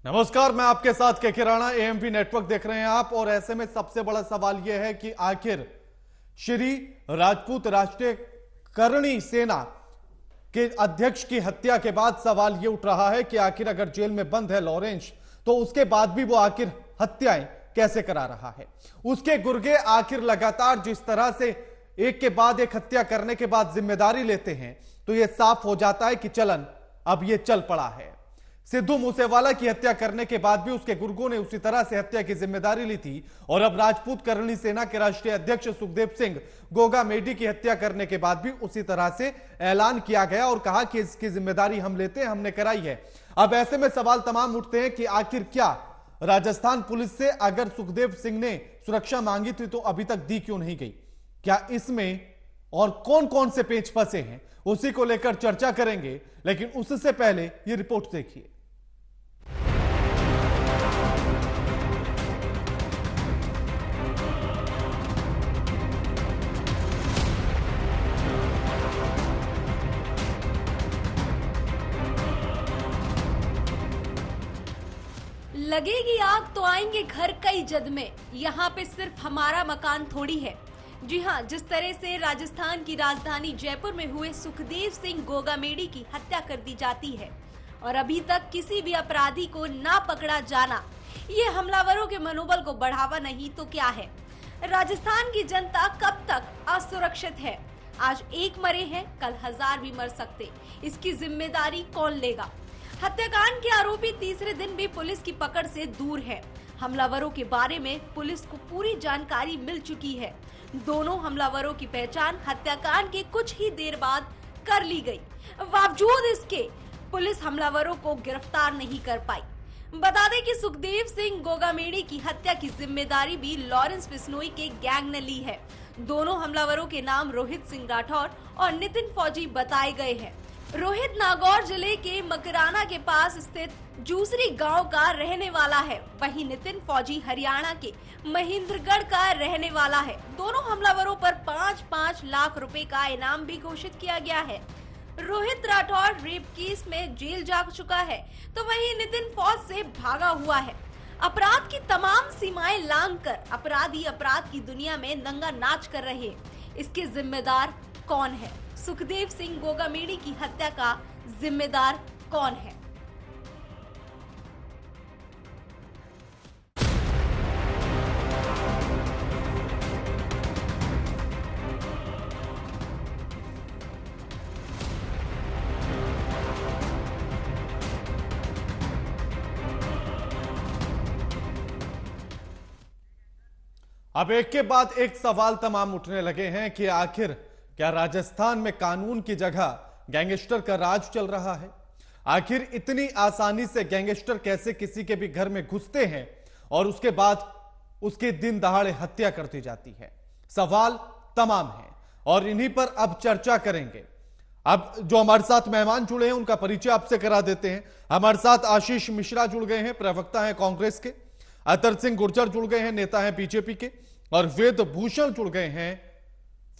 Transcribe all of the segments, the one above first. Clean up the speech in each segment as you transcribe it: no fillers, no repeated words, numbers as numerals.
नमस्कार, मैं आपके साथ के राणा। एएमपी नेटवर्क देख रहे हैं आप। और ऐसे में सबसे बड़ा सवाल यह है कि आखिर श्री राजपूत राष्ट्रीय करणी सेना के अध्यक्ष की हत्या के बाद सवाल यह उठ रहा है कि आखिर अगर जेल में बंद है लॉरेंस, तो उसके बाद भी वो आखिर हत्याएं कैसे करा रहा है। उसके गुर्गे आखिर लगातार जिस तरह से एक के बाद एक हत्या करने के बाद जिम्मेदारी लेते हैं, तो यह साफ हो जाता है कि चलन अब यह चल पड़ा है। सिद्धू मूसेवाला की हत्या करने के बाद भी उसके गुर्गों ने उसी तरह से हत्या की जिम्मेदारी ली थी। और अब राजपूत करणी सेना के राष्ट्रीय अध्यक्ष सुखदेव सिंह गोगामेडी की हत्या करने के बाद भी उसी तरह से ऐलान किया गया और कहा कि इसकी जिम्मेदारी हम लेते हैं, हमने कराई है। अब ऐसे में सवाल तमाम उठते हैं कि आखिर क्या राजस्थान पुलिस से अगर सुखदेव सिंह ने सुरक्षा मांगी थी तो अभी तक दी क्यों नहीं गई? क्या इसमें और कौन कौन से पेच फंसे हैं, उसी को लेकर चर्चा करेंगे। लेकिन उससे पहले ये रिपोर्ट देखिए। लगेगी आग तो आएंगे घर कई जद में, यहाँ पे सिर्फ हमारा मकान थोड़ी है। जी हाँ, जिस तरह से राजस्थान की राजधानी जयपुर में हुए सुखदेव सिंह गोगामेडी की हत्या कर दी जाती है और अभी तक किसी भी अपराधी को ना पकड़ा जाना, ये हमलावरों के मनोबल को बढ़ावा नहीं तो क्या है। राजस्थान की जनता कब तक असुरक्षित है? आज एक मरे हैं, कल 1000 भी मर सकते। इसकी जिम्मेदारी कौन लेगा? हत्याकांड के आरोपी तीसरे दिन भी पुलिस की पकड़ से दूर है। हमलावरों के बारे में पुलिस को पूरी जानकारी मिल चुकी है। दोनों हमलावरों की पहचान हत्याकांड के कुछ ही देर बाद कर ली गई। बावजूद इसके पुलिस हमलावरों को गिरफ्तार नहीं कर पाई। बता दें कि सुखदेव सिंह गोगामेडी की हत्या की जिम्मेदारी भी लॉरेंस बिश्नोई के गैंग ने ली है। दोनों हमलावरों के नाम रोहित सिंह राठौर और नितिन फौजी बताए गए हैं। रोहित नागौर जिले के मकराना के पास स्थित जूसरी गांव का रहने वाला है, वहीं नितिन फौजी हरियाणा के महेंद्रगढ़ का रहने वाला है। दोनों हमलावरों पर 5-5 लाख रुपए का इनाम भी घोषित किया गया है। रोहित राठौर रेप केस में जेल जा चुका है, तो वहीं नितिन फौज से भागा हुआ है। अपराध की तमाम सीमाएं लांघकर अपराधी अपराध की दुनिया में नंगा नाच कर रहे। इसके जिम्मेदार कौन है? सुखदेव सिंह गोगामेडी की हत्या का जिम्मेदार कौन है? अब एक के बाद एक सवाल तमाम उठने लगे हैं कि आखिर क्या राजस्थान में कानून की जगह गैंगस्टर का राज चल रहा है? आखिर इतनी आसानी से गैंगस्टर कैसे किसी के भी घर में घुसते हैं और उसके बाद उसके दिन दहाड़े हत्या करती जाती है? सवाल तमाम हैं और इन्हीं पर अब चर्चा करेंगे। अब जो हमारे साथ मेहमान जुड़े हैं उनका परिचय आपसे करा देते हैं। हमारे साथ आशीष मिश्रा जुड़ गए हैं, प्रवक्ता हैं कांग्रेस के। अतर सिंह गुर्जर जुड़ गए हैं, नेता हैं बीजेपी के। और वेद भूषण जुड़ गए हैं,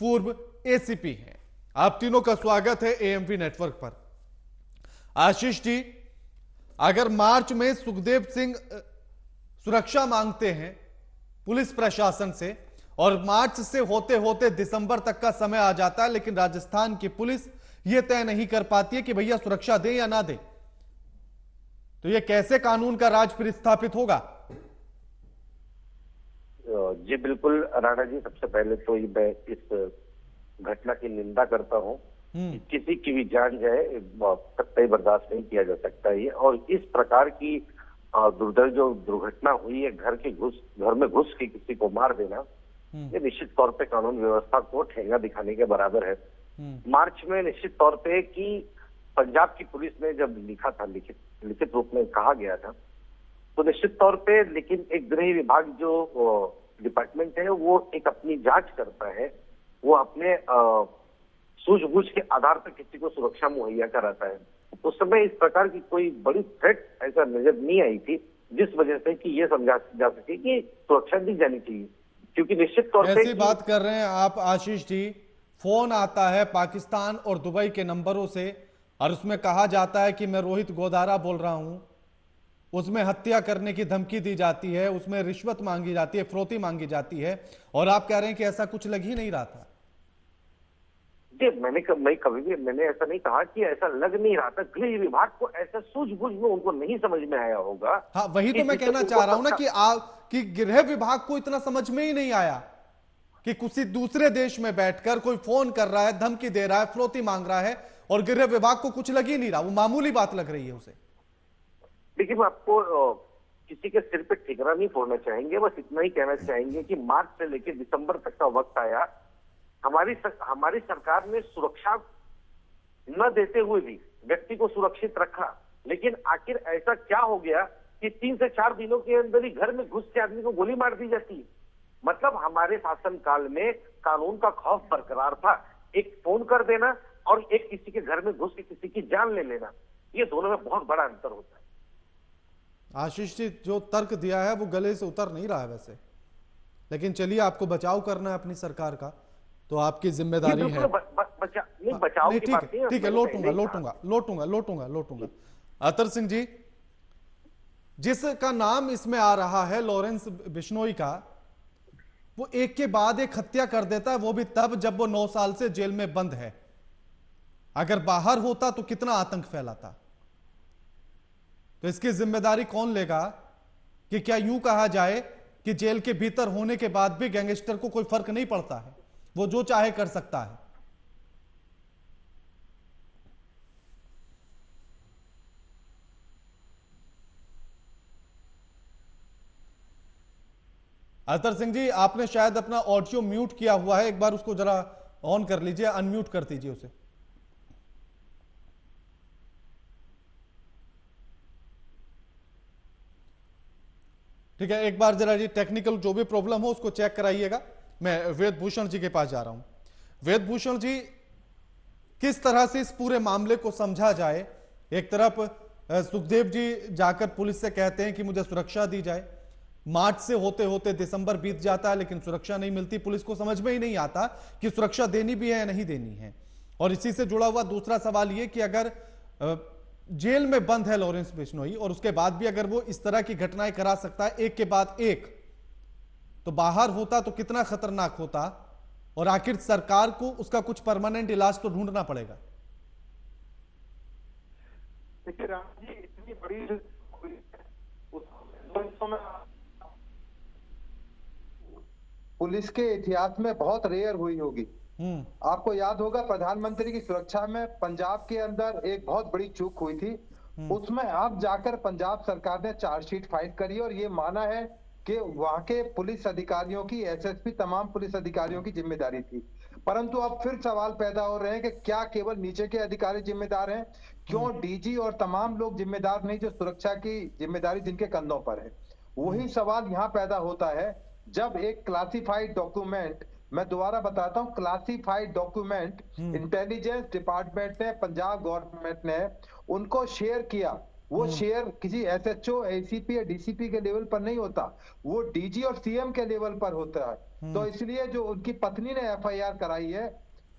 पूर्व एसीपी हैं। आप तीनों का स्वागत है एएमपी नेटवर्क पर। आशीष जी, अगर मार्च में सुखदेव सिंह सुरक्षा मांगते हैं पुलिस प्रशासन से और मार्च से होते होते दिसंबर तक का समय आ जाता है, लेकिन राजस्थान की पुलिस यह तय नहीं कर पाती है कि भैया सुरक्षा दें या ना दें, तो यह कैसे कानून का राज फिर स्थापित होगा? जी बिल्कुल राणा जी, सबसे पहले तो मैं इस घटना की निंदा करता हूँ। किसी की भी जान जाए कतई बर्दाश्त नहीं किया जा सकता है। और इस प्रकार की दुर्दैव जो दुर्घटना हुई है, घर में घुस के किसी को मार देना, ये निश्चित तौर पे कानून व्यवस्था को ठेंगा दिखाने के बराबर है। मार्च में निश्चित तौर पे कि पंजाब की पुलिस ने जब लिखा था, लिखित रूप में कहा गया था, तो निश्चित तौर पे, लेकिन एक गृह विभाग जो डिपार्टमेंट है वो एक अपनी जांच करता है, वो अपने सूझबूझ के आधार पर किसी को सुरक्षा मुहैया कराता है। उस समय इस प्रकार की कोई बड़ी थ्रेट ऐसा नजर नहीं आई थी जिस वजह से कि ये समझा जा सके कि सुरक्षा दी जानी चाहिए। क्योंकि निश्चित तौर पे ऐसी बात कर रहे हैं आप आशीष जी, फोन आता है पाकिस्तान और दुबई के नंबरों से और उसमें कहा जाता है कि मैं रोहित गोदारा बोल रहा हूं, उसमें हत्या करने की धमकी दी जाती है, उसमें रिश्वत मांगी जाती है, फिरौती मांगी जाती है, और आप कह रहे हैं कि ऐसा कुछ लग ही नहीं रहा था। जी, मैं कभी भी मैंने ऐसा नहीं कहा कि ऐसा लग नहीं रहा था। गृह विभाग को ऐसा सूझबूझ में उनको नहीं समझ में आया होगा। हाँ, वही तो मैं कहना चाह रहा हूं ना कि गृह विभाग को इतना समझ में ही नहीं आया कि किसी दूसरे देश में बैठकर कोई फोन कर रहा है, धमकी दे रहा है, फिरौती मांग रहा है, और गृह विभाग को कुछ लग ही नहीं रहा। वो मामूली बात लग रही है उसे। देखिए, मैं आपको किसी के सिर पे ठिकाना नहीं फोड़ना चाहेंगे, बस इतना ही कहना चाहेंगे कि मार्च से लेकर दिसंबर तक का वक्त आया, हमारी सरकार ने सुरक्षा न देते हुए भी व्यक्ति को सुरक्षित रखा। लेकिन आखिर ऐसा क्या हो गया कि 3 से 4 दिनों के अंदर ही घर में घुस के आदमी को गोली मार दी जाती है। मतलब हमारे शासनकाल में कानून का खौफ बरकरार था। एक फोन कर देना और एक किसी के घर में घुस के किसी की जान ले लेना, ये दोनों में बहुत बड़ा अंतर होता है। आशीष जी, जो तर्क दिया है वो गले से उतर नहीं रहा है वैसे, लेकिन चलिए, आपको बचाव करना है अपनी सरकार का, तो आपकी जिम्मेदारी है। बचाव की बात नहीं है, ठीक है, लोटूंगा। अतर सिंह जी, जिसका नाम इसमें आ रहा है लॉरेंस बिश्नोई का, वो एक के बाद एक हत्या कर देता है, वो भी तब जब वो 9 साल से जेल में बंद है। अगर बाहर होता तो कितना आतंक फैलाता। तो इसकी जिम्मेदारी कौन लेगा? कि क्या यूं कहा जाए कि जेल के भीतर होने के बाद भी गैंगस्टर को कोई फर्क नहीं पड़ता है, वो जो चाहे कर सकता है? अतर सिंह जी, आपने शायद अपना ऑडियो म्यूट किया हुआ है, एक बार उसको जरा ऑन कर लीजिए, अनम्यूट कर दीजिए उसे। ठीक है, एक बार जरा जी टेक्निकल जो भी प्रॉब्लम हो उसको चेक कराइएगा। मैं वेद भूषण जी के पास जा रहा हूं। वेद भूषण जी, किस तरह से इस पूरे मामले को समझा जाए? एक तरफ सुखदेव जी जाकर पुलिस से कहते हैं कि मुझे सुरक्षा दी जाए, मार्च से होते होते दिसंबर बीत जाता है लेकिन सुरक्षा नहीं मिलती। पुलिस को समझ में ही नहीं आता कि सुरक्षा देनी भी है या नहीं देनी है। और इसी से जुड़ा हुआ दूसरा सवाल यह कि अगर जेल में बंद है लॉरेंस बिश्नोई और उसके बाद भी अगर वो इस तरह की घटनाएं करा सकता है एक के बाद एक, तो बाहर होता तो कितना खतरनाक होता। और आखिर सरकार को उसका कुछ परमानेंट इलाज तो ढूंढना पड़ेगा। देखिए राम जी, इतनी बड़ी पुलिस के इतिहास में बहुत रेयर हुई होगी। आपको याद होगा प्रधानमंत्री की सुरक्षा में पंजाब के अंदर एक बहुत बड़ी चूक हुई थी। उसमें अब जाकर पंजाब सरकार ने चार्जशीट फाइल करी और ये माना है कि वहां के पुलिस अधिकारियों की, एसएसपी तमाम पुलिस अधिकारियों की जिम्मेदारी थी। परंतु अब फिर सवाल पैदा हो रहे हैं कि क्या केवल नीचे के अधिकारी जिम्मेदार हैं? क्यों डीजी और तमाम लोग जिम्मेदार नहीं जो सुरक्षा की जिम्मेदारी जिनके कंधों पर है? वही सवाल यहाँ पैदा होता है जब एक क्लासिफाइड डॉक्यूमेंट, मैं दोबारा बताता हूं, क्लासिफाइड डॉक्यूमेंट इंटेलिजेंस डिपार्टमेंट ने, पंजाब गवर्नमेंट ने उनको शेयर किया। वो शेयर किसी एसएचओ, एसीपी या डीसीपी के लेवल पर नहीं होता, वो डीजी और सीएम के लेवल पर होता है। तो इसलिए जो उनकी पत्नी ने एफआईआर कराई है,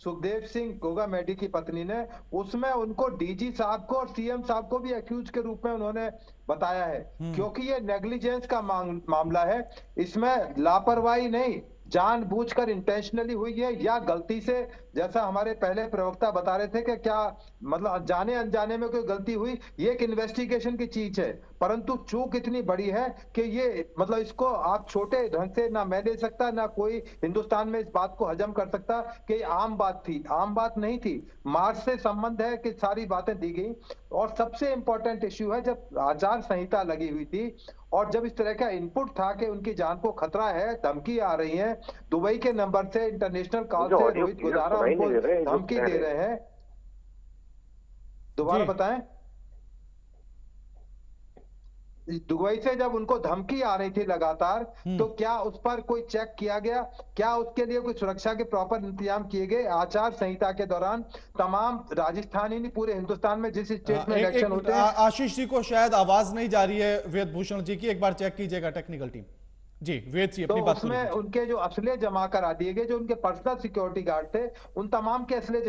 सुखदेव सिंह गोगामेडी की पत्नी ने, उसमें उनको डीजी साहब को और सीएम साहब को भी एक्यूज के रूप में उन्होंने बताया है। क्योंकि ये नेग्लिजेंस का मामला है, इसमें लापरवाही नहीं, जानबूझकर इंटेंशनली हुई है या गलती से, जैसा हमारे पहले प्रवक्ता बता रहे थे कि क्या मतलब जाने अनजाने में कोई गलती हुई, ये एक इन्वेस्टिगेशन की चीज है। परंतु चूक इतनी बड़ी है कि ये मतलब इसको आप छोटे ढंग से ना मैं ले सकता, ना कोई हिंदुस्तान में इस बात को हजम कर सकता कि आम बात थी। आम बात नहीं थी, मार्च से संबंध है कि सारी बातें दी गई। और सबसे इंपॉर्टेंट इश्यू है, जब आचार संहिता लगी हुई थी और जब इस तरह का इनपुट था कि उनकी जान को खतरा है, धमकी आ रही है, दुबई के नंबर से, इंटरनेशनल कॉल से रोहित गुजारा उनको धमकी दे रहे हैं। दोबारा बताएं, दुबई से जब उनको धमकी आ रही थी लगातार, तो क्या उस पर कोई चेक किया गया? क्या उसके लिए कोई सुरक्षा के प्रॉपर इंतजाम किए गए? आचार संहिता के दौरान तमाम राजस्थानी नहीं, पूरे हिंदुस्तान में जिस स्टेट में इलेक्शन होते हैं। आशीष जी को शायद आवाज नहीं जा रही है वेद भूषण जी की, एक बार चेक कीजिएगा टेक्निकल टीम। जी वेद जी तो अपनी बात पूरी उसमें कीजिए। उनके जो असले जमा करा दिए गए, जो उनके पर्सनल सिक्योरिटी गार्ड थे, उन तमाम के असले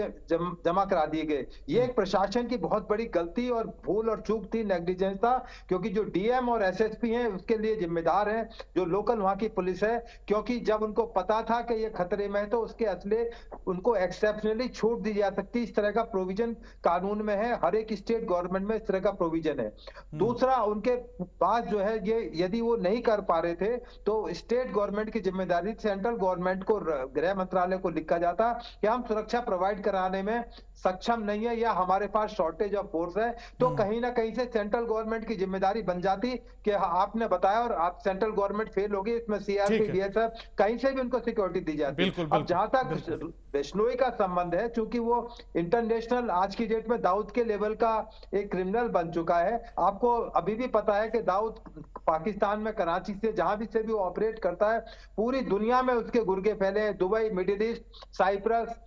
जमा करा दिए गए। ये एक प्रशासन की बहुत बड़ी गलती और भूल और चूक थी, नेग्लिजेंस था, क्योंकि जो डीएम और एसएसपी हैं उसके लिए जिम्मेदार हैं जो लोकल वहां की पुलिस है, क्योंकि जब उनको पता था कि ये खतरे में है तो उसके असले उनको एक्सेप्शनली छूट दी जा सकती। इस तरह का प्रोविजन कानून में है, हर एक स्टेट गवर्नमेंट में इस तरह का प्रोविजन है। दूसरा, उनके पास जो है ये यदि वो नहीं कर पा रहे थे तो स्टेट गवर्नमेंट की जिम्मेदारी, सेंट्रल गवर्नमेंट को, गृह मंत्रालय को लिखा जाता कि हम सुरक्षा प्रोवाइड कराने में सक्षम नहीं है या हमारे पास शॉर्टेज ऑफ फोर्स है, तो कहीं ना कहीं से सेंट्रल गवर्नमेंट की जिम्मेदारी बन जाती कि आपने बताया और आप सेंट्रल गवर्नमेंट फेल होगी, इसमें सीआरपी ठीक है। बीएसएफ कहीं से भी उनको सिक्योरिटी दी जाती। बिल्कुल, अब बिल्कुल, जहां तक बिल्कुल। बिश्नोई का संबंध है, चूंकि वो इंटरनेशनल आज की डेट में दाऊद के लेवल का एक क्रिमिनल बन चुका है। आपको अभी भी पता है कि दाऊद पाकिस्तान में कराची से जहां भी से भी वो ऑपरेट करता है, पूरी दुनिया में उसके गुर्गे फैले हैं। Dubai, Middle East, Cyprus,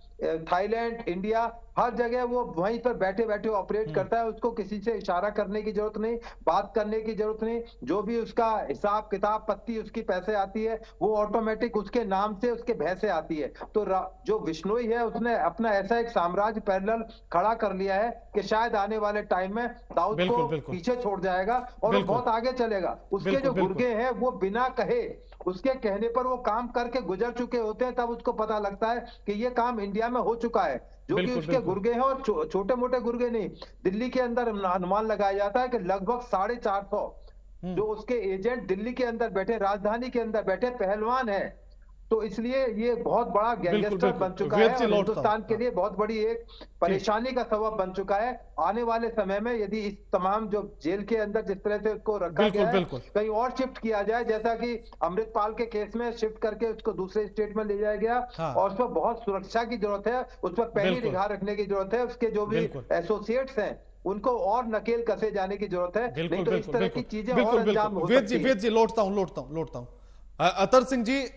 Thailand, India, हर जगह वो वहीं पर बैठे बैठे ऑपरेट करता है। उसको किसी से इशारा करने की जरूरत नहीं, बात करने की जरूरत नहीं। जो भी उसका हिसाब किताब पत्ती उसकी पैसे आती है वो ऑटोमेटिक उसके नाम से, उसके भय से आती है। तो जो बिश्नोई है उसने अपना ऐसा एक साम्राज्य पैरेलल खड़ा कर लिया है कि शायद आने वाले टाइम में दाऊद बिल्कुल, को बिल्कुल। पीछे छोड़ जाएगा और वो बिल्कुल। बहुत आगे चलेगा। उसके बिल्कुल, जो बिल्कुल। गुर्गे हैं वो बिना कहे, उसके कहने पर वो काम करके गुजर चुके होते हैं, तब उसको पता लगता है कि ये काम इंडिया में हो चुका है। जो कि बिल्कुल, उसके बिल्कुल। गुर्गे हैं, और छोटे मोटे गुर्गे नहीं। दिल्ली के अंदर अनुमान लगाया जाता है कि लगभग 450 जो उसके एजेंट दिल्ली के अंदर बैठे, राजधानी के अंदर बैठे पहलवान है। तो इसलिए ये बहुत बड़ा बिल्कुल, गैंगस्टर बिल्कुल। बन चुका वेद है जी और लौटता हूं। हिंदुस्तान के हाँ। लिए बहुत बड़ी एक परेशानी का सबब बन चुका है। आने वाले समय में यदि इस तमाम जो जेल के अंदर जिस तरह से उसको रखा बिल्कुल, गया है, बिल्कुल। कहीं और शिफ्ट किया जाए, जैसा कि अमृतपाल के केस में शिफ्ट करके उसको दूसरे स्टेट में ले जाया गया। हाँ। और उस पर बहुत सुरक्षा की जरूरत है, उस पर पैनी बिल्कुल। निगाह रखने की जरूरत है। उसके जो भी बिल्कुल। एसोसिएट्स हैं उनको और नकेल कसे जाने की जरूरत है, बिल्कुल, नहीं तो इस बिल्कुल, तरह की बिल्कुल। चीजें और बिल्कुल, अंजाम बिल्कुल। हो वेद जी, सकती है। वेद जी लौटता हूं। अतर सिंह जी,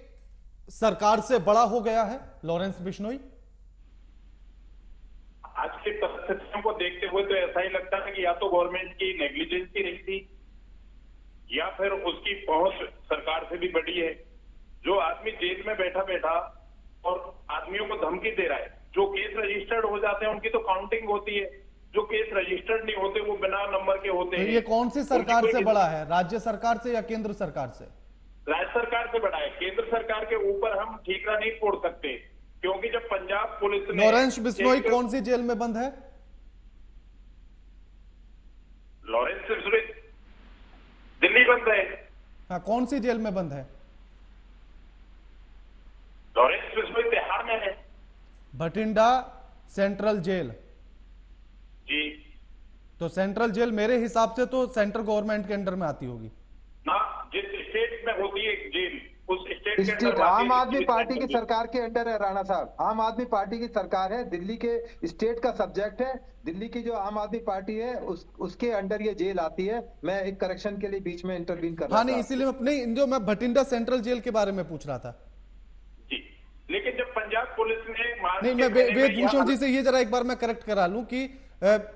सरकार से बड़ा हो गया है लॉरेंस बिश्नोई? आज के परिस्थितियों को देखते हुए तो ऐसा ही लगता है कि या तो गवर्नमेंट की नेग्लिजेंसी रही थी या फिर उसकी पहुंच सरकार से भी बड़ी है। जो आदमी जेल में बैठा बैठा और आदमियों को धमकी दे रहा है, जो केस रजिस्टर्ड हो जाते हैं उनकी तो काउंटिंग होती है, जो केस रजिस्टर्ड नहीं होते वो बिना नंबर के होते हैं। ये कौन सी सरकार उनकी से कोई- बड़ा है, राज्य सरकार से या केंद्र सरकार से? राज्य सरकार से बड़ा है। केंद्र सरकार के ऊपर हम ठीकरा नहीं फोड़ सकते, क्योंकि जब पंजाब पुलिस ने लॉरेंस बिश्नोई एक- कौन सी जेल में बंद है? लॉरेंस बिश्नोई दिल्ली बंद है। हाँ, कौन सी जेल में बंद है? लॉरेंस बिश्नोई तिहाड़ में है भटिंडा सेंट्रल जेल। जी तो सेंट्रल जेल मेरे हिसाब से तो सेंट्रल गवर्नमेंट के अंडर में आती होगी ना, जिस स्टेट में होती है जेल उस स्टेट के स्टेट अंदर आम आदमी वाकई पार्टी की जेल। सरकार के अंडर है राणा साहब, आम आदमी पार्टी की सरकार है, दिल्ली के स्टेट का सब्जेक्ट है। दिल्ली की जो आम आदमी पार्टी है उसके अंडर ये जेल आती है। मैं एक करेक्शन के लिए बीच में इंटरवीन कर रहा हाँ था। नहीं, इसीलिए नहीं, जो मैं भटिंडा सेंट्रल जेल के बारे में पूछ रहा था। जी, लेकिन जब पंजाब पुलिस ने मार्च नहीं, के मैं महीने में वेदभूषण यहाँ- जी से ये जरा एक बार मैं करेक्ट करा लूं कि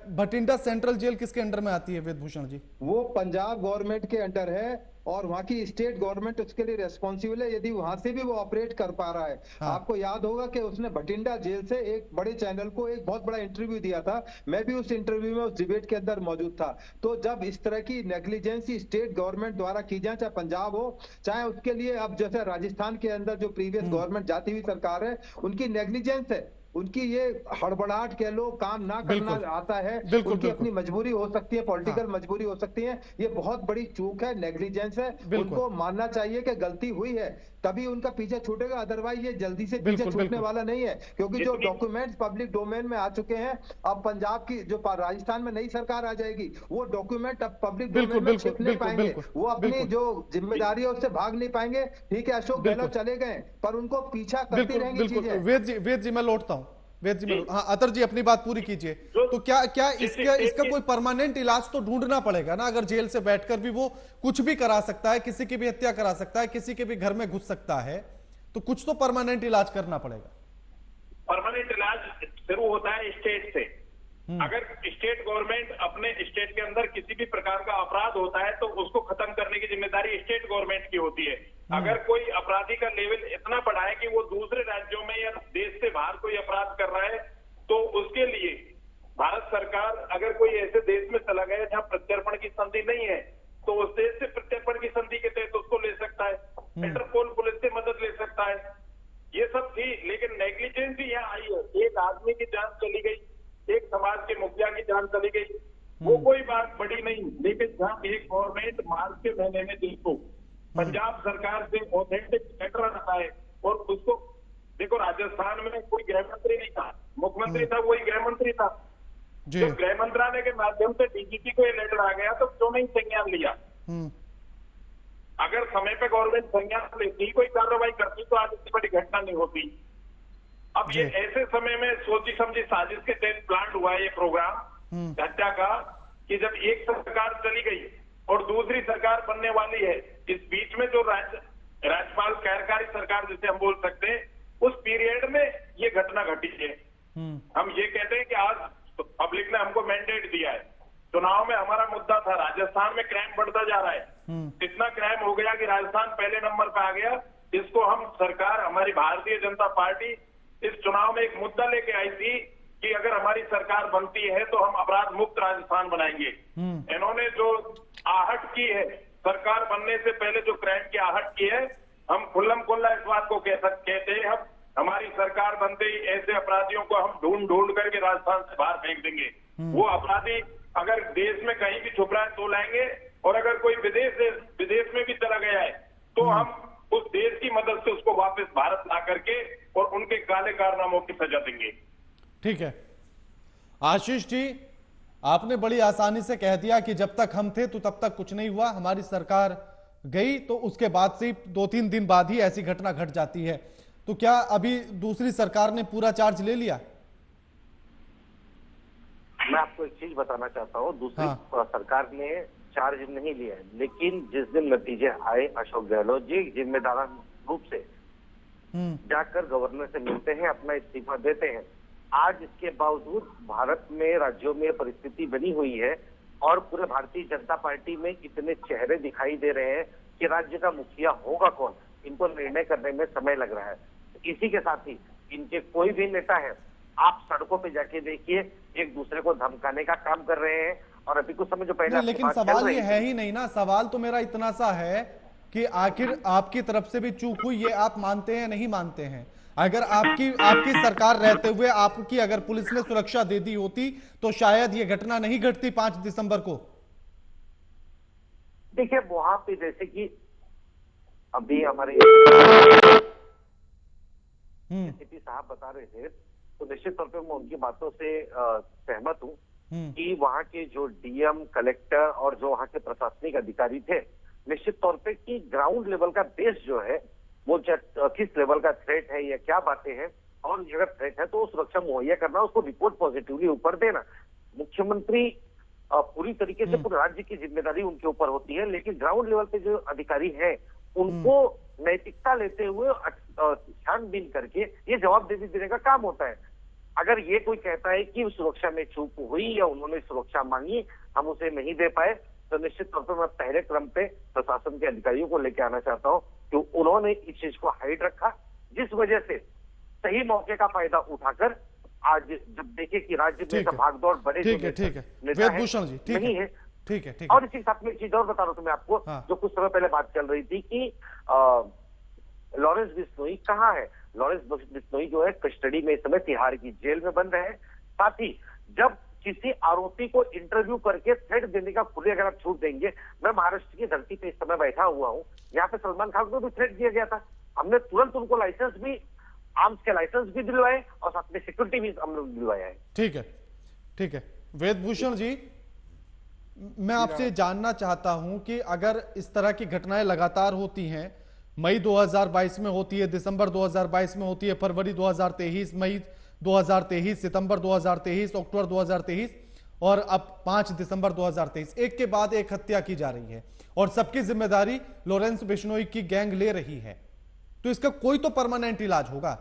भटिंडा सेंट्रल जेल किसके अंडर में आती है वेदभूषण जी? वो पंजाब गवर्नमेंट के अंडर है और वहाँ की स्टेट गवर्नमेंट उसके लिए रेस्पॉन्सिबल है, यदि वहां से भी वो ऑपरेट कर पा रहा है। हाँ। आपको याद होगा कि उसने भटिंडा जेल से एक बड़े चैनल को एक बहुत बड़ा इंटरव्यू दिया था। मैं भी उस इंटरव्यू में, उस डिबेट के अंदर मौजूद था। तो जब इस तरह की नेग्लिजेंसी स्टेट गवर्नमेंट द्वारा की जाए, चाहे पंजाब हो चाहे उसके लिए अब जैसे राजस्थान के अंदर जो प्रीवियस गवर्नमेंट जाती हुई सरकार है, उनकी नेग्लिजेंस है, उनकी ये हड़बड़ाहट कह लो, काम ना करना बिल्कुल। आता है, बिल्कुल, उनकी बिल्कुल। अपनी मजबूरी हो सकती है, पॉलिटिकल मजबूरी हो सकती है। ये बहुत बड़ी चूक है, नेग्लिजेंस है। बिल्कुल। उनको मानना चाहिए कि गलती हुई है, तभी उनका पीछे छूटेगा, अदरवाइज ये जल्दी से पीछे बिल्कुल, छूटने बिल्कुल। वाला नहीं है। क्योंकि जो डॉक्यूमेंट्स पब्लिक डोमेन में आ चुके हैं, अब पंजाब की जो राजस्थान में नई सरकार आ जाएगी, वो डॉक्यूमेंट अब पब्लिक बिल्कुल, डोमेन में बिल्कुल, छिपने बिल्कुल, पाएंगे। बिल्कुल, वो अपनी बिल्कुल। जो जिम्मेदारी है उससे भाग नहीं पाएंगे। ठीक है, अशोक बिल्कुल। गहलोत चले गए, पर उनको पीछा करती बिल्कुल, रहेंगी बिल्कुल। चीजें। वेद जी मैं लौटता हूं। वेद जी हाँ, अतर जी अपनी बात पूरी कीजिए। तो क्या इसका कोई परमानेंट इलाज तो ढूंढना पड़ेगा ना? अगर जेल से बैठकर भी वो कुछ भी करा सकता है, किसी की भी हत्या करा सकता है, किसी के भी घर में घुस सकता है, तो कुछ तो परमानेंट इलाज करना पड़ेगा। परमानेंट इलाज शुरू होता है स्टेट से। अगर स्टेट गवर्नमेंट अपने स्टेट के अंदर किसी भी प्रकार का अपराध होता है तो उसको खत्म करने की जिम्मेदारी स्टेट गवर्नमेंट की होती है। अगर कोई अपराधी का लेवल इतना बढ़ा है कि वो दूसरे राज्यों में या देश से बाहर कोई अपराध कर रहा है तो उसके लिए भारत सरकार अगर कोई ऐसे देश में चला गया जहां प्रत्यर्पण की संधि नहीं है तो उस देश से प्रत्यर्पण की संधि के तहत उसको ले सकता है, इंटरपोल पुलिस से मदद ले सकता है। ये सब थी, लेकिन नेग्लिजेंस ही यहाँ आई है। एक आदमी की जान चली गई, एक समाज के मुखिया की जान चली गई, वो कोई बात बड़ी नहीं। लेकिन जहाँ एक गवर्नमेंट मार्च के महीने में जिसको पंजाब सरकार से ऑथेंटिक लेटर आता है और उसको देखो, राजस्थान में कोई गृह मंत्री नहीं था, मुख्यमंत्री था, वही गृह मंत्री था। जो गृह मंत्रालय के माध्यम से डीजीपी को ये लेटर आ गया तो क्यों नहीं संज्ञान लिया? अगर समय पे गवर्नमेंट संज्ञान लेती, कोई कार्रवाई करती तो आज इतनी बड़ी घटना नहीं होती। अब ये ऐसे समय में सोची समझी साजिश के तहत प्लान हुआ ये प्रोग्राम हत्या का, कि जब एक सरकार चली गई और दूसरी सरकार बनने वाली है, इस बीच में जो राज्यपाल कार्यकारी सरकार जिसे हम बोल सकते हैं, उस पीरियड में ये घटना घटी है। हम ये कहते हैं कि आज पब्लिक ने हमको मैंडेट दिया है, चुनाव में हमारा मुद्दा था, राजस्थान में क्राइम बढ़ता जा रहा है, इतना क्राइम हो गया कि राजस्थान पहले नंबर पे आ गया। इसको हम सरकार, हमारी भारतीय जनता पार्टी इस चुनाव में एक मुद्दा लेके आई थी कि अगर हमारी सरकार बनती है तो हम अपराध मुक्त राजस्थान बनाएंगे। इन्होंने जो आहट की है, सरकार बनने से पहले जो क्राइम की आहट की है, हम खुल्लम खुल्ला इस बात को कहते हैं, हम हमारी सरकार बनते ही ऐसे अपराधियों को हम ढूंढ ढूंढ करके राजस्थान से बाहर फेंक देंगे। वो अपराधी अगर देश में कहीं भी छुप रहा है तो लाएंगे, और अगर कोई विदेश में भी चला गया है तो हम उस देश की मदद से उसको वापस भारत ला करके और उनके काले कारनामों की सजा देंगे। ठीक है आशीष जी, आपने बड़ी आसानी से कह दिया कि जब तक हम थे तो तब तक कुछ नहीं हुआ, हमारी सरकार गई तो उसके बाद से 2-3 दिन बाद ही ऐसी घटना घट जाती है। तो क्या अभी दूसरी सरकार ने पूरा चार्ज ले लिया? मैं आपको एक चीज बताना चाहता हूँ, दूसरी सरकार ने चार्ज नहीं लिया है, लेकिन जिस दिन नतीजे आए, अशोक गहलोत जी जिम्मेदार रूप से जाकर गवर्नर से मिलते हैं, अपना इस्तीफा देते हैं। आज इसके बावजूद भारत में राज्यों में परिस्थिति बनी हुई है और पूरे भारतीय जनता पार्टी में इतने चेहरे दिखाई दे रहे हैं कि राज्य का मुखिया होगा कौन, इनको निर्णय करने में समय लग रहा है। इसी के साथ ही इनके कोई भी नेता है, आप सड़कों पे जाके देखिए, एक दूसरे को धमकाने का काम कर रहे हैं। और अभी कुछ समय जो पहले, लेकिन सवाल ये है ही नहीं ना, सवाल तो मेरा इतना सा है कि आखिर आपकी तरफ से भी चूक हुई, ये आप मानते हैं नहीं मानते हैं? अगर आपकी सरकार रहते हुए आपकी अगर पुलिस ने सुरक्षा दे दी होती तो शायद ये घटना नहीं घटती 5 दिसंबर को। देखिए वहां पे जैसे कि अभी हमारे सीपी साहब बता रहे थे, तो निश्चित तौर पे मैं उनकी बातों से सहमत हूँ कि वहाँ के जो डीएम, कलेक्टर और जो वहाँ के प्रशासनिक अधिकारी थे, निश्चित तौर पे कि ग्राउंड लेवल का बेस जो है वो किस लेवल का थ्रेट है या क्या बातें हैं, और अगर थ्रेट है तो सुरक्षा मुहैया करना, उसको रिपोर्ट पॉजिटिवली ऊपर देना। मुख्यमंत्री पूरी तरीके से पूरे राज्य की जिम्मेदारी उनके ऊपर होती है, लेकिन ग्राउंड लेवल पे जो अधिकारी हैं उनको नैतिकता लेते हुए छानबीन करके ये जवाब देने का काम होता है। अगर ये कोई कहता है कि सुरक्षा में चूक हुई या उन्होंने सुरक्षा मांगी, हम उसे नहीं दे पाए, तो निश्चित तौर पर मैं पहले क्रम पे प्रशासन के अधिकारियों को लेकर आना चाहता हूँ कि उन्होंने इस चीज को हाइड रखा, जिस वजह से सही मौके का फायदा उठाकर आज जब देखे कि राज्य में भागदौड़ बड़े वेदभूषण जी ठीक है। और इसी साथ में एक चीज और बता रहा हूँ मैं आपको, जो कुछ समय पहले बात चल रही थी कि लॉरेंस बिश्नोई कहाँ है। लॉरेंस बिश्नोई जो है कस्टडी में इस समय तिहाड़ की जेल में बंद है। साथ ही जब किसी आरोपी को इंटरव्यू करके थ्रेट देने का खुले अगर आप छूट देंगे, मैं महाराष्ट्र की धरती पे इस समय बैठा हुआ हूँ, यहाँ पे सलमान खान को भी थ्रेट दिया गया था, हमने तुरंत उनको लाइसेंस भी, आर्म्स के लाइसेंस भी दिलवाए और साथ में सिक्योरिटी भी हमने दिलवाया है। ठीक है वेदभूषण जी, मैं आपसे जानना चाहता हूं कि अगर इस तरह की घटनाएं लगातार होती हैं, मई 2022 में होती है, दिसंबर 2022 में होती है, फरवरी 2023, मई 2023, सितंबर 2023, अक्टूबर 2023 और अब 5 दिसंबर 2023, एक के बाद एक हत्या की जा रही है और सबकी जिम्मेदारी लॉरेंस बिश्नोई की गैंग ले रही है। तो इसका कोई तो परमानेंट इलाज होगा,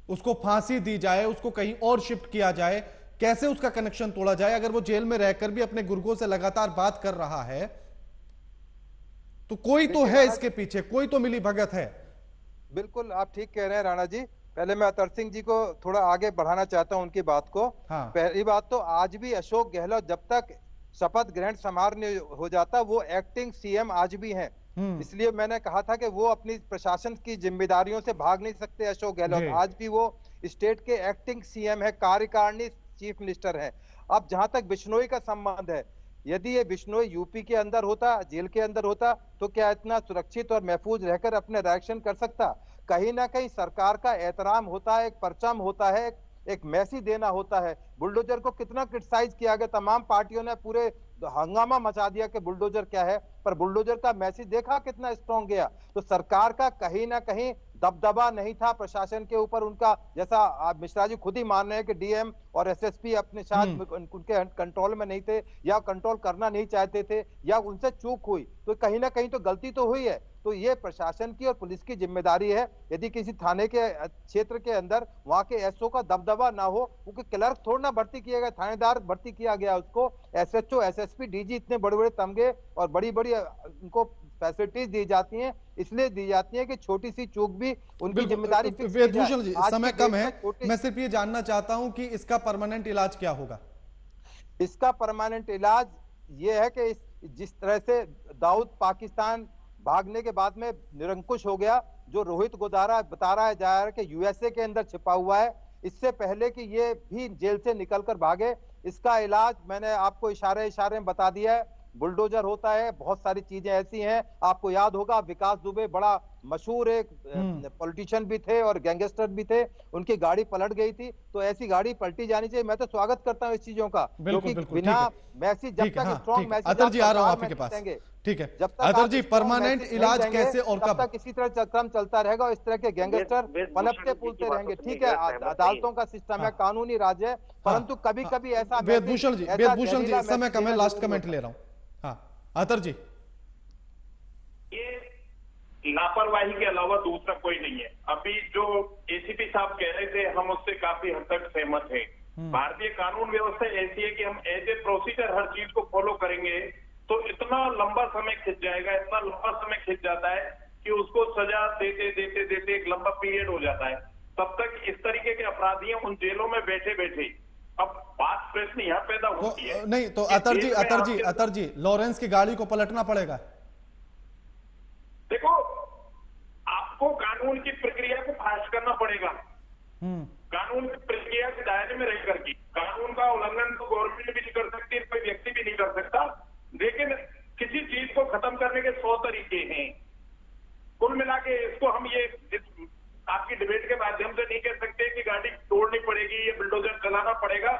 उसको फांसी दी जाए, उसको कहीं और शिफ्ट किया जाए, कैसे उसका कनेक्शन तोड़ा जाए? अगर वो जेल में रहकर भी अपने गुर्गों से लगातार बात कर रहा है तो कोई तो है इसके पीछे, कोई तो मिली भगत है। बिल्कुल आप ठीक कह रहे हैं राणा जी। पहले मैं अतर सिंह जी को थोड़ा आगे बढ़ाना चाहता हूं उनकी बात को। हाँ। पहली बात तो आज भी अशोक गहलोत जब तक शपथ ग्रहण समारोह नहीं हो जाता वो एक्टिंग सीएम आज भी हैं। इसलिए मैंने कहा था कि वो अपनी प्रशासन की जिम्मेदारियों से भाग नहीं सकते। अशोक गहलोत आज भी वो स्टेट के एक्टिंग सीएम है, कार्यकारिणी चीफ मिनिस्टर है। अब जहां तक बिश्नोई का संबंध है, यदि ये बिश्नोई यूपी के अंदर होता, जेल के अंदर होता, तो क्या इतना सुरक्षित और महफूज रहकर अपने रिएक्शन कर सकता? कहीं ना कहीं सरकार का एहतराम होता है, एक परचम होता है, एक मैसेज देना होता है। बुलडोजर को कितना क्रिटिसाइज किया गया, तमाम पार्टियों ने पूरे हंगामा मचा दिया कि बुलडोजर क्या है, पर बुलडोजर का मैसेज देखा कितना स्ट्रॉन्ग गया। तो सरकार का कहीं ना कहीं दबदबा नहीं था प्रशासन के ऊपर उनका, जैसा मिश्रा जी खुद ही मान रहे हैं कि डीएम और एसएसपी अपने शायद उनके कंट्रोल में नहीं थे या कंट्रोल करना नहीं चाहते थे या उनसे चूक हुई, तो कहीं ना कहीं तो गलती तो हुई है। तो ये प्रशासन की और पुलिस की जिम्मेदारी है। यदि किसी थाने के क्षेत्र के अंदर वहां के एसओ का दबदबा ना हो, क्योंकि क्लर्क थोड़ा ना भर्ती किया गया, थानेदार भर्ती किया गया उसको, एसएचओ एसएसपी डीजी इतने बड़े बड़े तमगे और बड़ी बड़ी उनको फैसिलिटीज दी जाती हैं, इसलिए दी जाती है कि छोटी सी चूक भी उनकी जिम्मेदारी। वेदभूषण जी समय कम है, मैं सिर्फ ये जानना चाहता हूं कि इसका परमानेंट इलाज क्या होगा? इसका परमानेंट इलाज ये है कि जिस तरह से दाऊद पाकिस्तान भागने के बाद में निरंकुश हो गया, जो रोहित गोदारा बता रहा है जा रहा है कि यूएसए के अंदर छिपा हुआ है, इससे पहले कि ये भी जेल से निकलकर भागे, इसका इलाज मैंने आपको इशारे में बता दिया है। बुलडोजर होता है, बहुत सारी चीजें ऐसी हैं। आपको याद होगा विकास दुबे बड़ा मशहूर एक पॉलिटिशियन भी थे और गैंगस्टर भी थे, उनकी गाड़ी पलट गई थी, तो ऐसी गाड़ी पलटी जानी चाहिए। मैं तो स्वागत करता हूं इस चीजों का, क्योंकि बिना मैसेज जब तक स्ट्रॉन्ग मैसेज अतर जी आ रहा हूं आपके पास, ठीक है जब तक अतर जी परमानेंट इलाज कैसे और कब तक इसी तरह क्रम चलता रहेगा और इस तरह के गैंगस्टर पनपते फूलते रहेंगे। ठीक है, अदालतों का सिस्टम है, कानूनी राज्य है, परंतु कभी कभी ऐसा वेदभूषण जी समय कम है, लास्ट कमेंट ले रहा हूं। हाँ अतर जी, ये लापरवाही के अलावा दूसरा कोई नहीं है। अभी जो एसीपी साहब कह रहे थे हम उससे काफी हद तक सहमत हैं। भारतीय कानून व्यवस्था ऐसी है कि हम एज ए प्रोसीजर हर चीज को फॉलो करेंगे तो इतना लंबा समय खिंच जाएगा, इतना लंबा समय खिंच जाता है कि उसको सजा देते देते देते एक लंबा पीरियड हो जाता है। तब तक इस तरीके के अपराधी उन जेलों में बैठे बैठे, अब बात प्रश्न यहाँ पैदा होती है नहीं तो अतर जी लॉरेंस की गाड़ी को पलटना पड़ेगा। देखो, आपको कानून की प्रक्रिया को फास्ट करना पड़ेगा। कानून की प्रक्रिया के दायरे में रह करके कानून का उल्लंघन तो गवर्नमेंट भी नहीं कर सकती, कोई व्यक्ति भी नहीं कर सकता, लेकिन किसी चीज को खत्म करने के 100 तरीके हैं। कुल मिला के इसको हम ये आपकी डिबेट के माध्यम से नहीं कह सकते कि गाड़ी तोड़नी पड़ेगी या बुलडोजर चलाना पड़ेगा,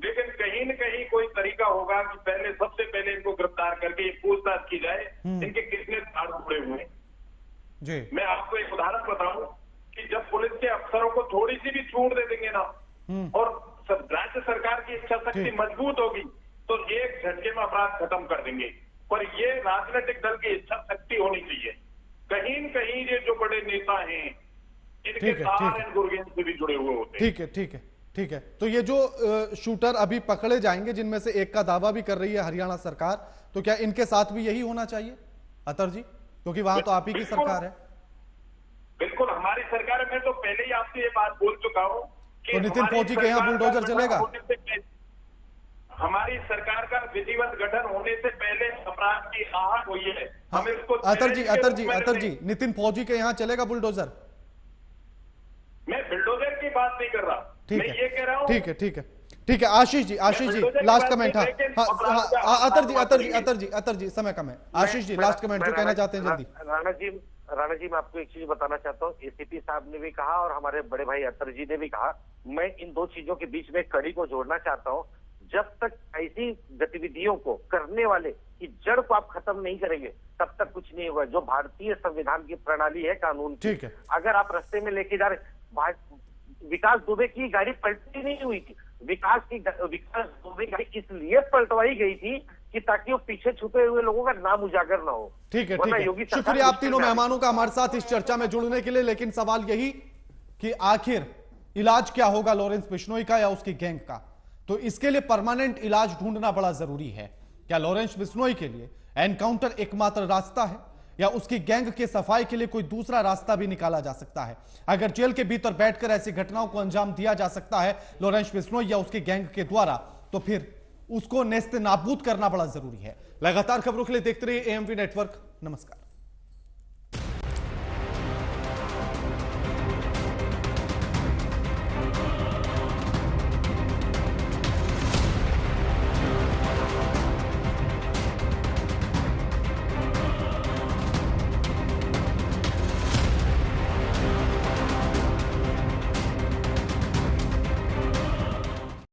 लेकिन कहीं न कहीं कोई तरीका होगा कि पहले सबसे पहले इनको गिरफ्तार करके पूछताछ की जाए इनके कितने तार जुड़े हुए हैं। मैं आपको एक उदाहरण बताऊं कि जब पुलिस के अफसरों को थोड़ी सी भी छूट दे देंगे ना और राज्य सरकार की इच्छा शक्ति मजबूत होगी तो एक झटके में अपराध खत्म कर देंगे। पर ये राजनीतिक दल की इच्छा शक्ति होनी चाहिए। कहीं न कहीं ये जो बड़े नेता हैं इनके तार इन गुरगेंज से भी जुड़े हुए होते हैं। ठीक है। तो ये जो शूटर अभी पकड़े जाएंगे जिनमें से एक का दावा भी कर रही है हरियाणा सरकार, तो क्या इनके साथ भी यही होना चाहिए अतर जी, क्योंकि वहां तो आप ही की सरकार है? बिल्कुल हमारी सरकार है। मैं तो पहले ही आपसे ये बात बोल चुका हूं कि तो नितिन फौजी के यहाँ बुलडोजर चलेगा? हमारी सरकार का विधिवत गठन होने से पहले अपराध की आहट हुई है। हम इसको अतर जी नितिन फौजी के यहाँ चलेगा बुलडोजर? मैं बुलडोजर की बात नहीं कर रहा, मैं ये कह रहा हूं। ठीक है आशीष जी लास्ट कमेंट। अतर जी समय कम है। आशीष जी लास्ट कमेंट जो कहना चाहते हैं जल्दी। राणा जी मैं आपको एक चीज बताना चाहता हूँ। एसीपी साहब ने भी कहा और हमारे बड़े भाई अतर जी ने भी कहा, मैं इन दो चीजों के बीच में कड़ी को जोड़ना चाहता हूँ। जब तक ऐसी गतिविधियों को करने वाले की जड़ को आप खत्म नहीं करेंगे तब तक कुछ नहीं होगा। जो भारतीय संविधान की प्रणाली है कानून की, अगर आप रास्ते में लेके जा रहे, विकास दुबे की गाड़ी पलटी नहीं हुई थी, विकास दुबे की गाड़ी इसलिए पलटवाई गई थी कि ताकि वो पीछे छुपे हुए लोगों का नाम उजागर ना हो। ठीक है। शुक्रिया आप तीनों मेहमानों का हमारे साथ इस चर्चा में जुड़ने के लिए। लेकिन सवाल यही कि आखिर इलाज क्या होगा लॉरेंस बिश्नोई का या उसकी गैंग का? तो इसके लिए परमानेंट इलाज ढूंढना बड़ा जरूरी है। क्या लॉरेंस बिश्नोई के लिए एनकाउंटर एकमात्र रास्ता है या उसकी गैंग के सफाई के लिए कोई दूसरा रास्ता भी निकाला जा सकता है? अगर जेल के भीतर बैठकर ऐसी घटनाओं को अंजाम दिया जा सकता है लॉरेंस बिश्नोई या उसकी गैंग के द्वारा, तो फिर उसको नेस्त नाबूद करना बड़ा जरूरी है। लगातार खबरों के लिए देखते रहिए एएमपी नेटवर्क। नमस्कार।